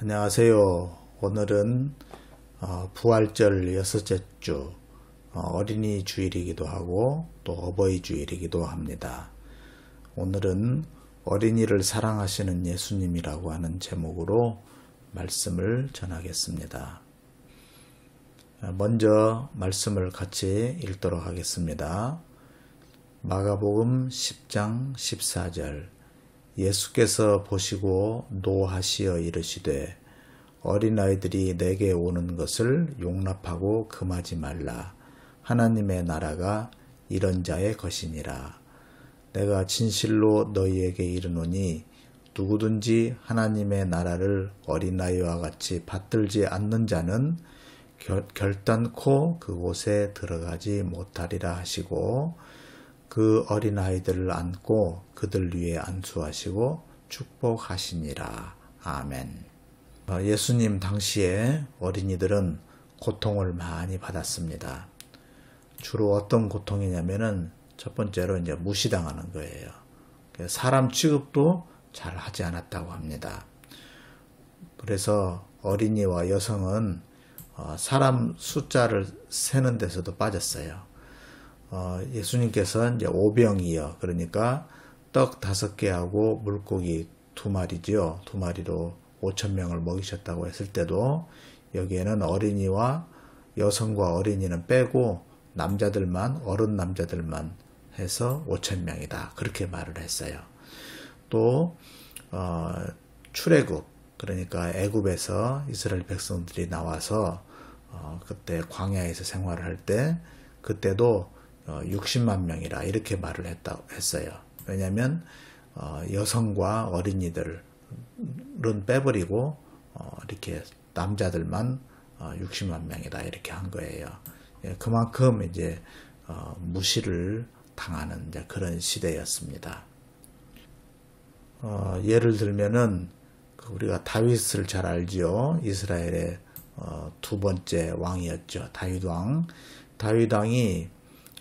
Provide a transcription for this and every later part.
안녕하세요. 오늘은 부활절 여섯째 주 어린이 주일이기도 하고 또 어버이 주일이기도 합니다. 오늘은 어린이를 사랑하시는 예수님이라고 하는 제목으로 말씀을 전하겠습니다. 먼저 말씀을 같이 읽도록 하겠습니다. 마가복음 10장 14절 예수께서 보시고 노하시어 이르시되 어린아이들이 내게 오는 것을 용납하고 금하지 말라. 하나님의 나라가 이런 자의 것이니라. 내가 진실로 너희에게 이르노니 누구든지 하나님의 나라를 어린아이와 같이 받들지 않는 자는 결단코 그곳에 들어가지 못하리라 하시고 그 어린아이들을 안고 그들 위에 안수하시고 축복하시니라. 아멘. 예수님 당시에 어린이들은 고통을 많이 받았습니다. 주로 어떤 고통이냐면은 첫 번째로 이제 무시당하는 거예요. 사람 취급도 잘 하지 않았다고 합니다. 그래서 어린이와 여성은 사람 숫자를 세는 데서도 빠졌어요. 예수님께서 이제 오병이어 그러니까 떡 5개하고 물고기 2마리지요. 2마리로 5,000명을 먹이셨다고 했을 때도 여기에는 어린이와 여성과 어린이는 빼고 남자들만 어른 남자들만 해서 5,000명이다. 그렇게 말을 했어요. 또 출애굽 그러니까 애굽에서 이스라엘 백성들이 나와서 그때 광야에서 생활을 할 때 그때도 60만 명이라 이렇게 말을 했어요. 왜냐하면 여성과 어린이들은 빼버리고 이렇게 남자들만 60만 명이다 이렇게 한 거예요. 그만큼 이제 무시를 당하는 이제 그런 시대였습니다. 예를 들면은 우리가 다윗을 잘 알지요. 이스라엘의 두 번째 왕이었죠. 다윗 왕. 다윗 왕이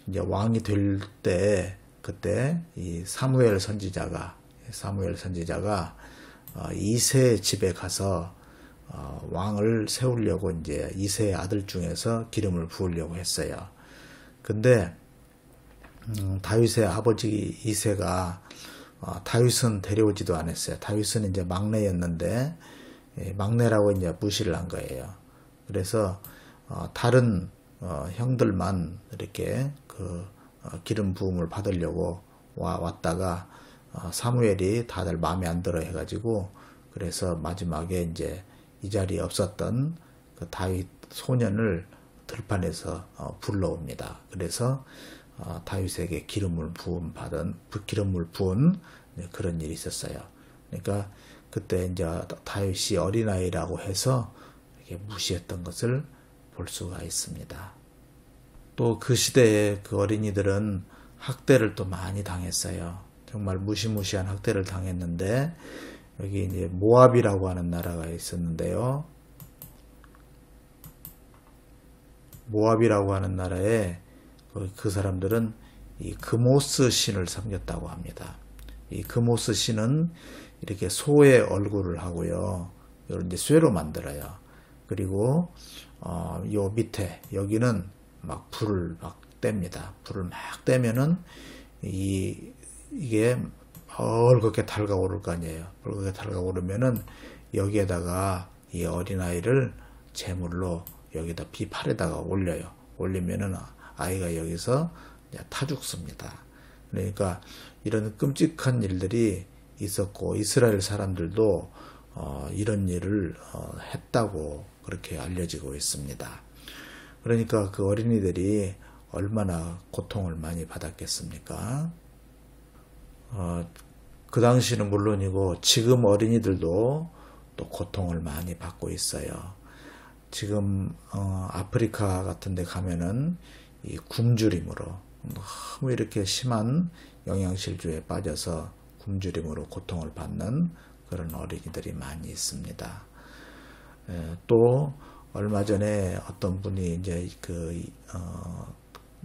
이제 왕이 될 때 그때 이 사무엘 선지자가 이새의 집에 가서 왕을 세우려고 이제 이새의 아들 중에서 기름을 부으려고 했어요. 근데 다윗의 아버지 이새가 다윗은 데려오지도 않았어요. 다윗은 이제 막내였는데 막내라고 이제 무시를 한 거예요. 그래서 다른 형들만 이렇게 그 기름 부음을 받으려고 왔다가 사무엘이 다들 마음에 안 들어 해가지고 그래서 마지막에 이제 이 자리에 없었던 그 다윗 소년을 들판에서 불러옵니다. 그래서 다윗에게 기름을 부은 그런 일이 있었어요. 그러니까 그때 이제 다윗이 어린아이라고 해서 이렇게 무시했던 것을 볼 수가 있습니다. 또 그 시대에 그 어린이들은 학대를 또 많이 당했어요. 정말 무시무시한 학대를 당했는데 여기 이제 모압이라고 하는 나라가 있었는데요. 모압이라고 하는 나라에 그 사람들은 이 그모스 신을 섬겼다고 합니다. 이 그모스 신은 이렇게 소의 얼굴을 하고요. 이걸 이제 쇠로 만들어요. 그리고 요 밑에 여기는 막 불을 막 뗍니다. 불을 막 떼면은 이게 벌겋게 달가오를 거 아니에요. 벌겋게 달가오르면은 여기에다가 이 어린아이를 제물로 여기다 비팔에다가 올려요. 올리면은 아이가 여기서 타 죽습니다. 그러니까 이런 끔찍한 일들이 있었고 이스라엘 사람들도 이런 일을 했다고 그렇게 알려지고 있습니다. 그러니까 그 어린이들이 얼마나 고통을 많이 받았겠습니까? 그 당시는 물론이고 지금 어린이들도 또 고통을 많이 받고 있어요. 지금 아프리카 같은 데 가면은 이 굶주림으로 너무 이렇게 심한 영양실조에 빠져서 굶주림으로 고통을 받는 그런 어린이들이 많이 있습니다. 또 얼마 전에 어떤 분이 이제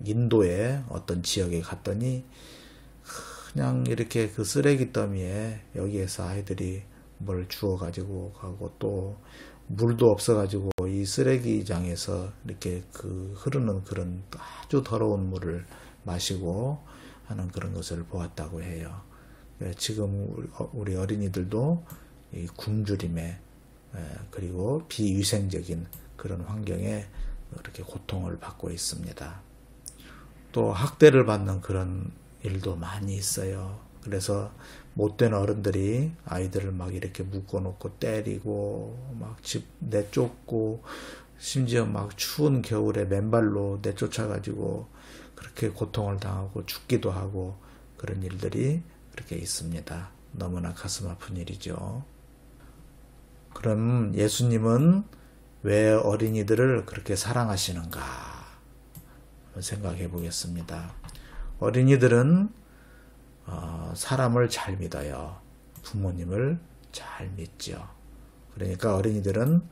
인도의 어떤 지역에 갔더니 그냥 이렇게 그 쓰레기 더미에 여기에서 아이들이 뭘 주워 가지고 가고, 또 물도 없어 가지고 이 쓰레기장에서 이렇게 그 흐르는 그런 아주 더러운 물을 마시고 하는 그런 것을 보았다고 해요. 지금 우리 어린이들도 이 굶주림에, 그리고 비위생적인 그런 환경에 이렇게 고통을 받고 있습니다. 또 학대를 받는 그런 일도 많이 있어요. 그래서 못된 어른들이 아이들을 막 이렇게 묶어놓고 때리고 막 집 내쫓고, 심지어 막 추운 겨울에 맨발로 내쫓아가지고 그렇게 고통을 당하고 죽기도 하고, 그런 일들이 그렇게 있습니다. 너무나 가슴 아픈 일이죠. 그럼 예수님은 왜 어린이들을 그렇게 사랑하시는가 생각해 보겠습니다. 어린이들은 사람을 잘 믿어요. 부모님을 잘 믿죠. 그러니까 어린이들은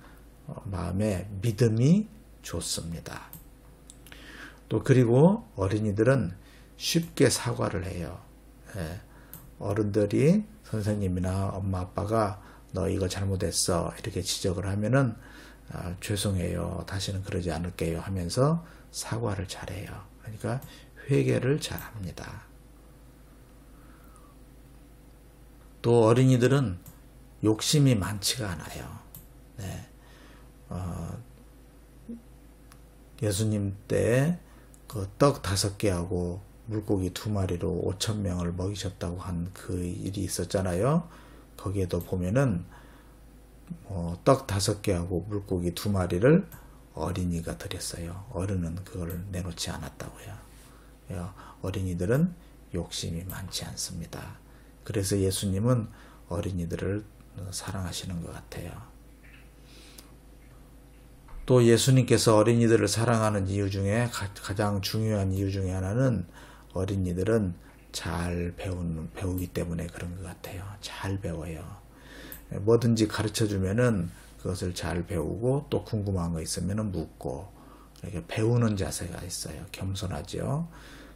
마음에 믿음이 좋습니다. 또 그리고 어린이들은 쉽게 사과를 해요. 어른들이, 선생님이나 엄마 아빠가 너 이거 잘못했어 이렇게 지적을 하면은 죄송해요, 다시는 그러지 않을게요 하면서 사과를 잘해요. 그러니까 회개를 잘합니다. 또 어린이들은 욕심이 많지가 않아요. 예수님 때 그 떡 5개하고 물고기 2마리로 5,000명을 먹이셨다고 한 그 일이 있었잖아요. 거기에도 보면은 떡 5개하고 물고기 2마리를 어린이가 드렸어요. 어른은 그걸 내놓지 않았다고요. 어린이들은 욕심이 많지 않습니다. 그래서 예수님은 어린이들을 사랑하시는 것 같아요. 또 예수님께서 어린이들을 사랑하는 이유 중에 가장 중요한 이유 중에 하나는 어린이들은 잘 배우기 때문에 그런 것 같아요. 잘 배워요. 뭐든지 가르쳐 주면은 그것을 잘 배우고, 또 궁금한 거 있으면은 묻고, 이렇게 배우는 자세가 있어요. 겸손하죠.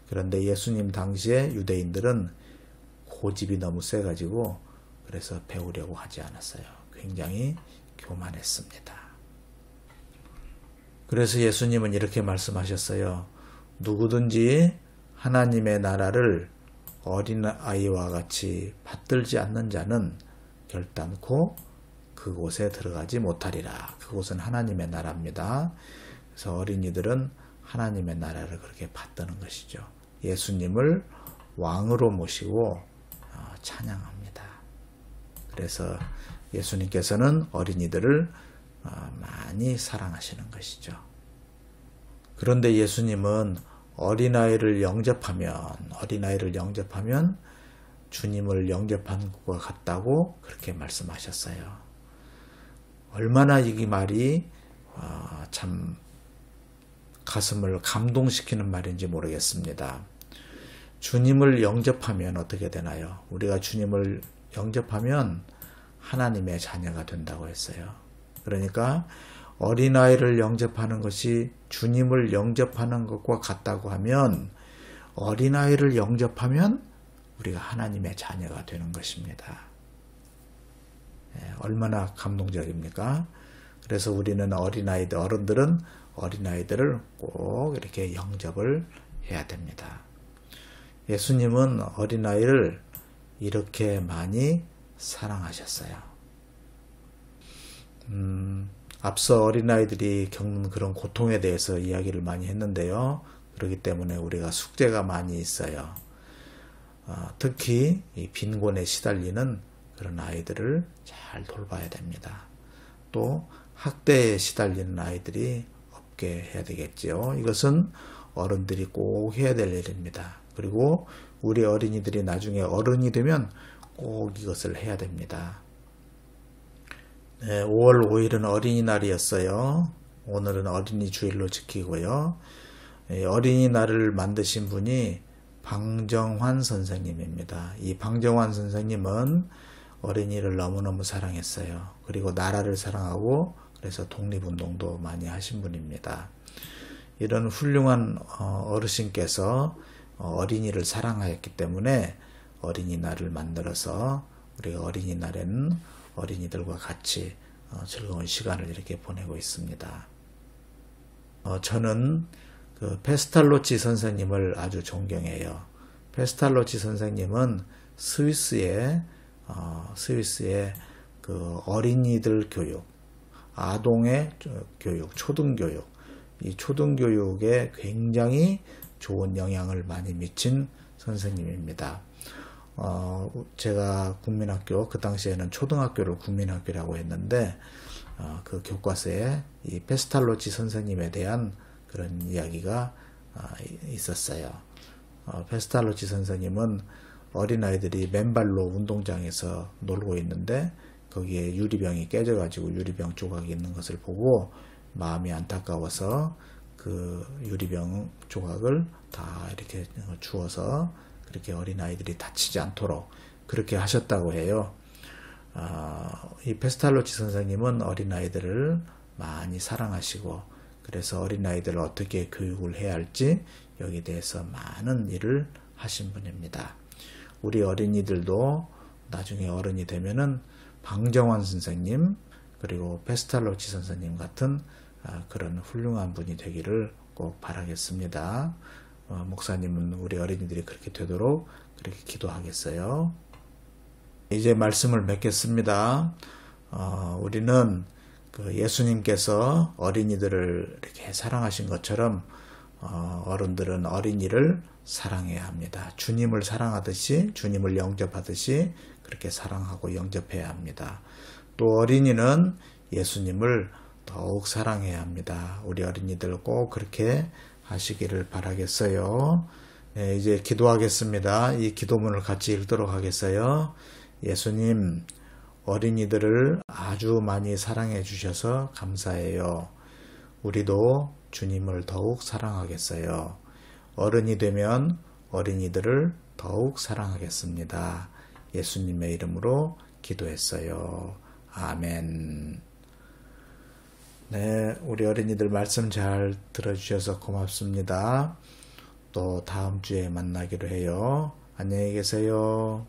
그런데 예수님 당시에 유대인들은 고집이 너무 세가지고 그래서 배우려고 하지 않았어요. 굉장히 교만했습니다. 그래서 예수님은 이렇게 말씀하셨어요. 누구든지 하나님의 나라를 어린아이와 같이 받들지 않는 자는 결단코 그곳에 들어가지 못하리라. 그곳은 하나님의 나라입니다. 그래서 어린이들은 하나님의 나라를 그렇게 받드는 것이죠. 예수님을 왕으로 모시고 찬양합니다. 그래서 예수님께서는 어린이들을 많이 사랑하시는 것이죠. 그런데 예수님은 어린아이를 영접하면 주님을 영접한 것과 같다고 그렇게 말씀하셨어요. 얼마나 이 말이 참 가슴을 감동시키는 말인지 모르겠습니다. 주님을 영접하면 어떻게 되나요? 우리가 주님을 영접하면 하나님의 자녀가 된다고 했어요. 그러니까 어린아이를 영접하는 것이 주님을 영접하는 것과 같다고 하면, 어린아이를 영접하면 우리가 하나님의 자녀가 되는 것입니다. 얼마나 감동적입니까? 그래서 우리는 어른들은 어린아이들을 꼭 이렇게 영접을 해야 됩니다. 예수님은 어린아이를 이렇게 많이 사랑하셨어요. 앞서 어린아이들이 겪는 그런 고통에 대해서 이야기를 많이 했는데요. 그렇기 때문에 우리가 숙제가 많이 있어요. 특히 이 빈곤에 시달리는 그런 아이들을 잘 돌봐야 됩니다. 또 학대에 시달리는 아이들이 없게 해야 되겠죠. 이것은 어른들이 꼭 해야 될 일입니다. 그리고 우리 어린이들이 나중에 어른이 되면 꼭 이것을 해야 됩니다. 5월 5일은 어린이날이었어요. 오늘은 어린이 주일로 지키고요. 어린이날을 만드신 분이 방정환 선생님입니다. 이 방정환 선생님은 어린이를 너무너무 사랑했어요. 그리고 나라를 사랑하고 그래서 독립운동도 많이 하신 분입니다. 이런 훌륭한 어르신께서 어린이를 사랑하였기 때문에 어린이날을 만들어서 우리가 어린이날에는 어린이들과 같이 즐거운 시간을 이렇게 보내고 있습니다. 저는 그 페스탈로치 선생님을 아주 존경해요. 페스탈로치 선생님은 스위스의 그 어린이들 교육, 아동의 교육, 초등교육, 이 초등교육에 굉장히 좋은 영향을 많이 미친 선생님입니다. 제가 국민학교, 그 당시에는 초등학교를 국민학교라고 했는데, 그 교과서에 이 페스탈로치 선생님에 대한 그런 이야기가 있었어요. 페스탈로치 선생님은 어린아이들이 맨발로 운동장에서 놀고 있는데 거기에 유리병이 깨져가지고 유리병 조각이 있는 것을 보고 마음이 안타까워서 그 유리병 조각을 다 이렇게 주워서 그렇게 어린아이들이 다치지 않도록 그렇게 하셨다고 해요. 이 페스탈로치 선생님은 어린아이들을 많이 사랑하시고 그래서 어린아이들을 어떻게 교육을 해야 할지 여기에 대해서 많은 일을 하신 분입니다. 우리 어린이들도 나중에 어른이 되면은 방정환 선생님 그리고 페스탈로치 선생님 같은 그런 훌륭한 분이 되기를 꼭 바라겠습니다. 목사님은 우리 어린이들이 그렇게 되도록 그렇게 기도하겠어요. 이제 말씀을 맺겠습니다. 우리는 그 예수님께서 어린이들을 이렇게 사랑하신 것처럼 어른들은 어린이를 사랑해야 합니다. 주님을 사랑하듯이 주님을 영접하듯이 그렇게 사랑하고 영접해야 합니다. 또 어린이는 예수님을 더욱 사랑해야 합니다. 우리 어린이들 꼭 그렇게 하시기를 바라겠어요. 네, 이제 기도하겠습니다. 이 기도문을 같이 읽도록 하겠어요. 예수님, 어린이들을 아주 많이 사랑해 주셔서 감사해요. 우리도 주님을 더욱 사랑하겠어요. 어른이 되면 어린이들을 더욱 사랑하겠습니다. 예수님의 이름으로 기도했어요. 아멘. 네, 우리 어린이들 말씀 잘 들어주셔서 고맙습니다. 또 다음 주에 만나기로 해요. 안녕히 계세요.